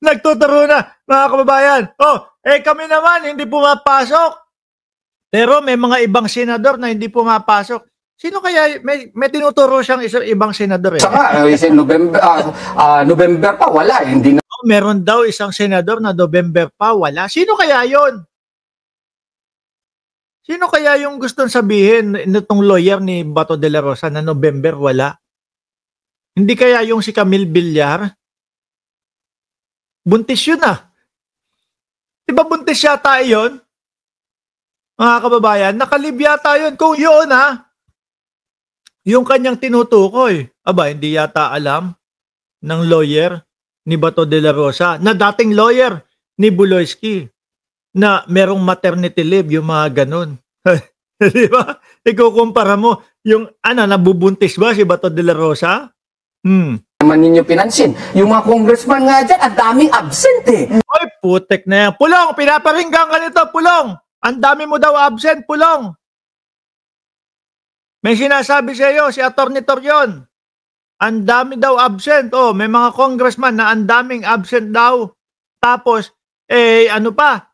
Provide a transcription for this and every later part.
Nagtuturo na, mga kababayan. Kami naman, hindi pumapasok. Pero may mga ibang senador na hindi pumapasok. Sino kaya, may tinuturo siyang ibang senador eh. Saka, November pa, wala. Hindi na. Meron daw isang senador na November pa, wala. Sino kaya yon? Sino kaya yung gustong sabihin nitong lawyer ni Bato de la Rosa na November wala? Hindi kaya yung si Camille Villar? Buntis yun ah. Diba buntis yata yun? Mga kababayan, nakalib yata yun. Kung yun ha, yung kanyang tinutukoy. Aba, hindi yata alam ng lawyer ni Bato de la Rosa na dating lawyer ni Buloyski na merong maternity leave, yung mga ganun. Di ba? Ikukumpara mo yung nabubuntis ba si Bato de la Rosa? Naman ninyo pinansin. Yung mga congressman nga dyan, ang daming absent eh. Ay, putek na yan. Pulong, pinaparinggan ka nito, Pulong. Ang dami mo daw absent, Pulong. May sinasabi sa iyo, si Atty. Torion. Ang dami daw absent. May mga congressman na ang daming absent daw. Tapos, ano pa?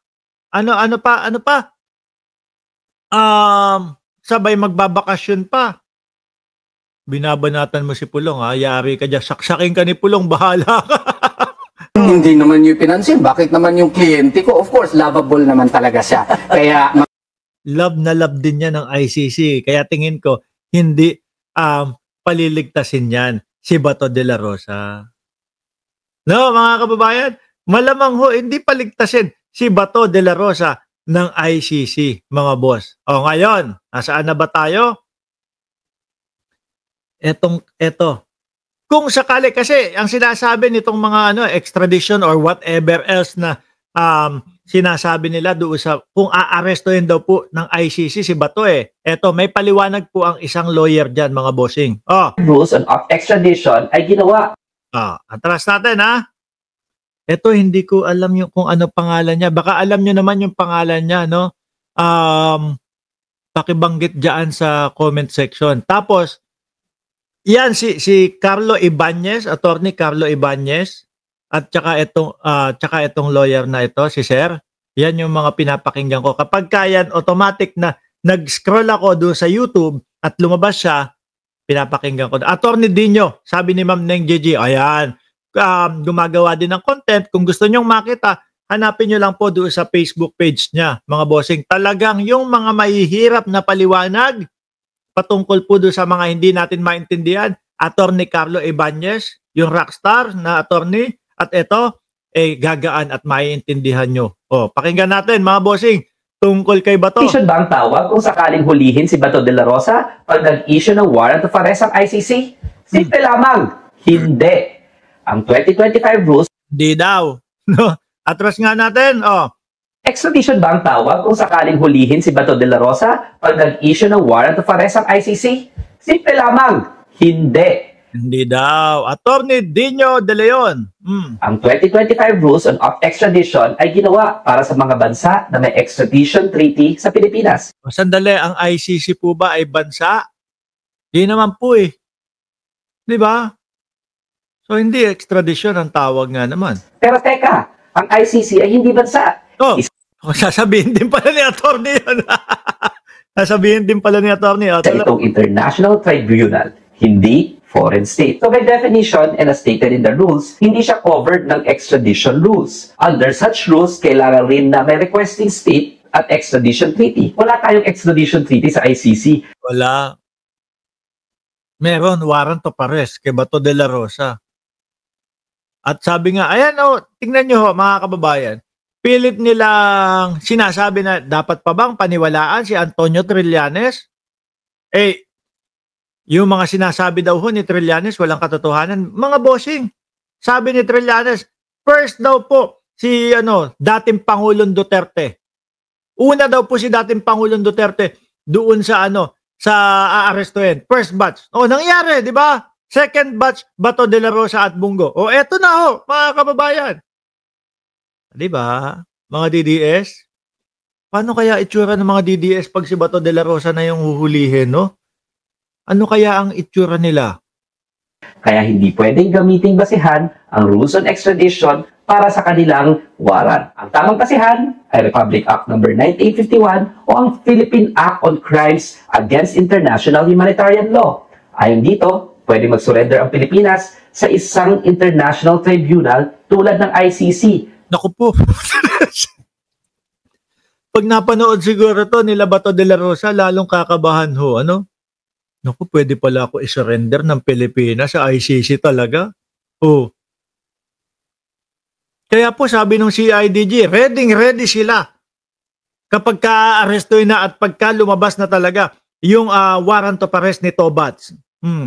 Ano pa? Sabay magbabakasyon pa. Binabanatan mo si Pulong, ha? Yari ka dyan. Saksakin ka ni Pulong, bahala ka. Hindi naman yung pinansin. Bakit naman yung kliyente ko? Of course, lovable naman talaga siya. Kaya love na love din niya ng ICC. Kaya tingin ko, hindi paliligtasin yan si Bato de la Rosa. No, mga kababayan, malamang ho, hindi paligtasin si Bato de la Rosa ng ICC, mga boss. Ngayon, nasaan na ba tayo? Eto. Kung sakali, kasi ang sinasabi nitong mga extradition or whatever else na sinasabi nila doon sa kung aarestuhin daw po ng ICC si Bato Eto, may paliwanag po ang isang lawyer dyan, mga bossing. Rules on extradition ay ginawa. Atras natin ha. Eto, hindi ko alam yung kung ano pangalan niya. Baka alam nyo naman yung pangalan niya, no? Pakibanggit dyan sa comment section. Tapos, yan si Carlo Ibanez, Attorney Carlo Ibanez, at tsaka itong lawyer na ito, si Sir. Yan yung mga pinapakinggan ko. Kapag kayan, automatic na nag-scroll ako doon sa YouTube at lumabas siya, pinapakinggan ko. Attorney Dino, sabi ni Ma'am Neng Gigi, ayan, gumagawa din ng content. Kung gusto nyong makita, hanapin nyo lang po doon sa Facebook page niya, mga bossing. Talagang yung mga mahihirap na paliwanag, patungkol po doon sa mga hindi natin maintindihan, Attorney Carlo Ibanez, yung rockstar na attorney, at ito, gagaan at maiintindihan nyo. Pakinggan natin, mga bossing, tungkol kay Bato. Extradition ba ang tawag kung sakaling hulihin si Bato de la Rosa pag nag-issue ng warrant of arrest ang ICC? Simple lamang, hindi. Ang 2025 rules, di daw. Atras nga natin. Extradition ba ang tawag kung sakaling hulihin si Bato de la Rosa pag nag-issue ng warrant of arrest ang ICC? Simple lamang, hindi. Hindi daw. Attorney Dino De Leon. Ang 2025 rules on extradition ay ginawa para sa mga bansa na may extradition treaty sa Pilipinas. Sandali, ang ICC po ba ay bansa? Di naman po Di ba? So, hindi extradition ang tawag nga naman. Pero teka, ang ICC ay hindi bansa. Sasabihin din pala ni attorney yun. Sasabihin din pala ni attorney. Itong international tribunal, hindi foreign state. So by definition, and as stated in the rules, hindi siya covered ng extradition rules. Under such rules, kailangan rin na may requesting state at extradition treaty. Wala tayong extradition treaty sa ICC. Wala. Meron warrant of arrest kay Bato de la Rosa. At sabi nga, ayan tingnan nyo mga kababayan, pilit nilang sinasabi na dapat pa bang paniwalaan si Antonio Trillanes? Yung mga sinasabi daw ni Trillanes walang katotohanan. Mga bossing, sabi ni Trillanes, first daw po si dating Pangulong Duterte. Una daw po si dating Pangulong Duterte doon sa sa aarestuhin. First batch. Nangyari, di ba? Second batch, Bato de la Rosa at Bungo. Eto na mga kababayan. Di ba? Mga DDS? Paano kaya itsura ng mga DDS pag si Bato de la Rosa na yung huhulihin, no? Ano kaya ang itsura nila? Kaya hindi pwedeng gamiting basihan ang rules on extradition para sa kanilang warrant. Ang tamang pasihan ay Republic Act No. 9851 o ang Philippine Act on Crimes Against International Humanitarian Law. Ayon dito, pwede mag-surrender ang Pilipinas sa isang international tribunal tulad ng ICC. Naku po. Pag napanood siguro to nila Bato de la Rosa, lalong kakabahan ho. Ano? Naku, pwede pala ako isurrender ng Pilipinas sa ICC talaga. Oh. Kaya po sabi ng CIDG, ready sila. Kapag ka-arrestuin na at pagka lumabas na talaga yung warrant of arrest ni Tobats.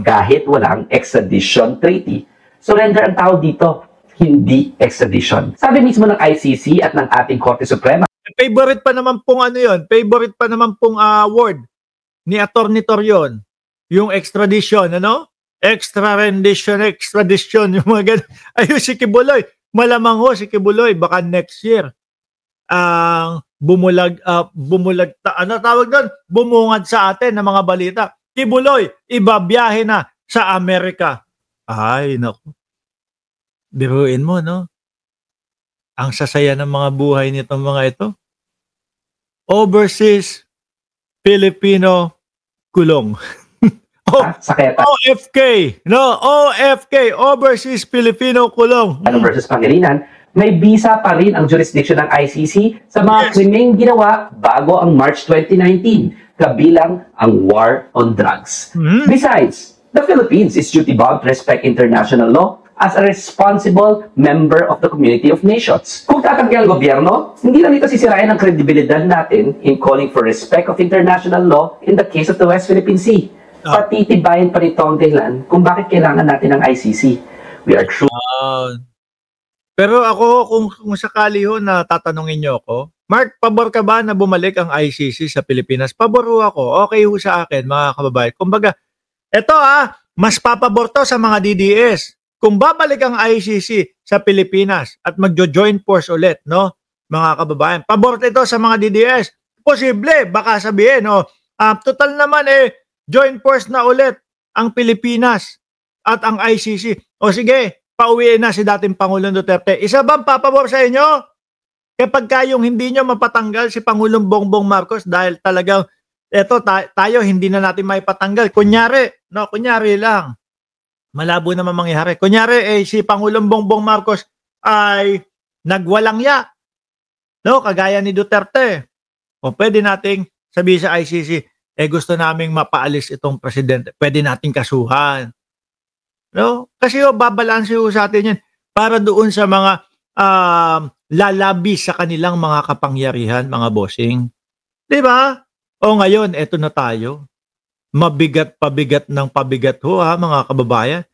Kahit walang extradition treaty. Surrender ang tawag dito, hindi extradition. Sabi mismo ng ICC at ng ating Korte Suprema, Favorite pa naman pong ano yun, favorite pa naman pong word ni Atty. Torion. Yung extradition, ano? Extradition, yung mga ganun. Ayun si Kibuloy. Malamang ho si Kibuloy, baka next year. Bumungad sa atin ng mga balita. Kibuloy, ibabiyahe na sa Amerika. Ay, naku. Biruin mo, no? Ang sasaya ng mga buhay nitong mga ito. Overseas Filipino kulong. saketa OFK, no? OFK, Overseas Filipino kulong. versus Pangilinan, may visa pa rin ang jurisdiction ng ICC sa mga krimeng ginawa bago ang March 2019, kabilang ang war on drugs. Besides, the Philippines is duty-bound to respect international law as a responsible member of the community of nations. Kung tatanggi ang gobyerno, hindi lang ito sisirain ang kredibilidad natin in calling for respect of international law in the case of the West Philippine Sea. Patitibayin pa nito ang dahilan kung bakit kailangan natin ng ICC. We are true. Pero ako, kung sakali ho na tatanungin nyo ako, Mark, pabor ka ba na bumalik ang ICC sa Pilipinas? Pabor ho ako. Okay ho sa akin, mga kababayan. Kumbaga, eto mas papabor to sa mga DDS. Kung babalik ang ICC sa Pilipinas at magjo-join force ulit, no, mga kababayan, pabor ito sa mga DDS. Posible, baka sabihin, total naman join force na ulit ang Pilipinas at ang ICC. O sige, pauwiin na si dating Pangulong Duterte. Isa bang papabor sa inyo? Kapag kayong hindi nyo mapatanggal si Pangulong Bongbong Marcos dahil talagang tayo hindi na natin maipatanggal. Kunyari lang. Malabo naman mangyari. Kunyari, si Pangulong Bongbong Marcos ay nagwalang ya. No, kagaya ni Duterte. O pwede nating sabihin sa ICC, gusto naming mapaalis itong presidente. Pwede nating kasuhan. No? Kasi babalanse sa atin yan para doon sa mga lalabi sa kanilang mga kapangyarihan, mga bossing. Diba? O ngayon, eto na tayo. Mabigat pabigat ng pabigat ho mga kababayan.